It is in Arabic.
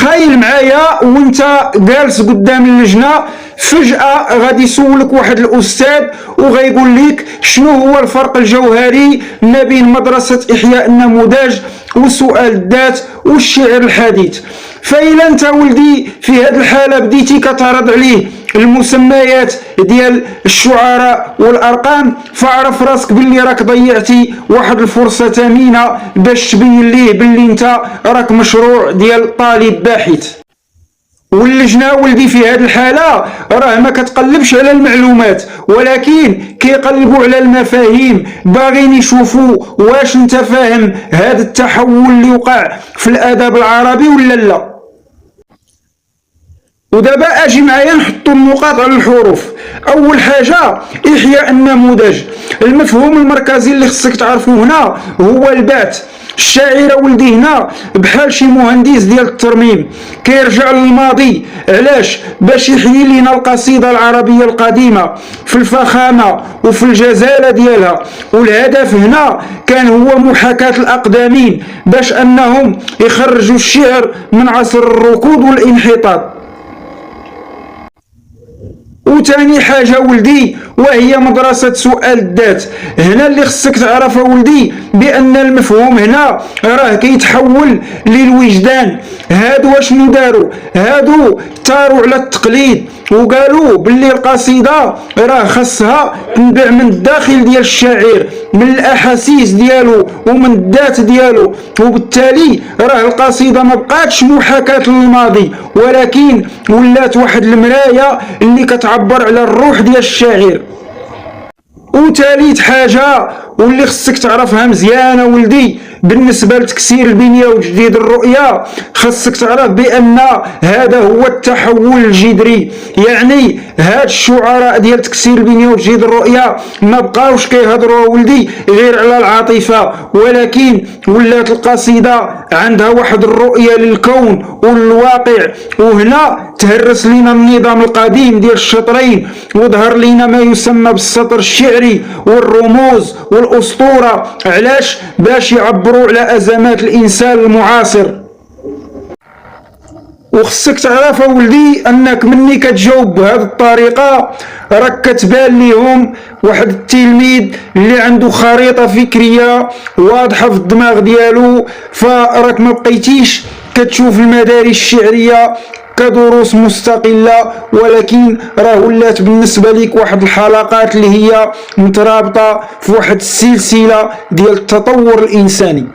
تخيل معايا وانت جالس قدام اللجنه، فجأة غادي يسولك واحد الأستاذ وغيقول لك شنو هو الفرق الجوهري ما بين مدرسة إحياء النموذج وسؤال الذات والشعر الحديث. فإلا أنت ولدي في هذه الحالة بديتي كتعرض عليه المسميات ديال الشعراء والأرقام، فاعرف راسك باللي راك ضيعتي واحد الفرصة ثمينة باش تبين ليه باللي انت راك مشروع ديال طالب باحث. واللجنه ولدي في هذه الحاله راه ما كتقلبش على المعلومات، ولكن كيقلبوا على المفاهيم، باغيين يشوفوا واش انت فاهم هذا التحول اللي وقع في الادب العربي ولا لا. ودابا اجي معايا نحطوا النقاط على الحروف. اول حاجه احياء النموذج، المفهوم المركزي اللي خصك تعرفه هنا هو البعث. الشاعر ولدي هنا بحال شي مهندس ديال الترميم كيرجع للماضي. علاش؟ باش يحيي لنا القصيده العربيه القديمه في الفخامه وفي الجزاله ديالها. والهدف هنا كان هو محاكاه الاقدمين باش انهم يخرجوا الشعر من عصر الركود والانحطاط. وثاني حاجه ولدي وهي مدرسه سؤال الذات. هنا اللي خصك تعرف ولدي بان المفهوم هنا راه كيتحول للوجدان. هادو شنو داروا؟ هادو تاروا على التقليد وقالوا باللي القصيده راه خصها تنبع من الداخل ديال الشاعر، من الاحاسيس ديالو ومن الذات ديالو، وبالتالي راه القصيده ما بقاتش محاكاه للماضي ولكن ولات واحد المرايه اللي كتعبر على الروح ديال الشاعر. وثالث حاجه واللي خصك تعرفها مزيانه ولدي بالنسبه لتكسير البنيه وتجديد الرؤيه، خصك تعرف بان هذا هو التحول الجذري. يعني هاد الشعراء ديال تكسير البنيه وتجديد الرؤيه ما بقاوش كيهضروا ولدي غير على العاطفه، ولكن ولات القصيده عندها واحد الرؤيه للكون والواقع. وهنا تهرس لنا النظام القديم ديال الشطرين وظهر لنا ما يسمى بالسطر الشعري والرموز والاسطوره. علاش؟ باش يعبروا على ازمات الانسان المعاصر. وخصك تعرف ولدي انك مني كتجاوب بهذه الطريقه راك كتبان ليهم واحد التلميذ اللي عنده خريطه فكريه واضحه في الدماغ ديالو، فراك ما بقيتيش كتشوف المدارس الشعريه كدروس مستقله، ولكن راه ولات بالنسبه لك واحد الحلقات اللي هي مترابطه في واحد السلسله ديال التطور الانساني.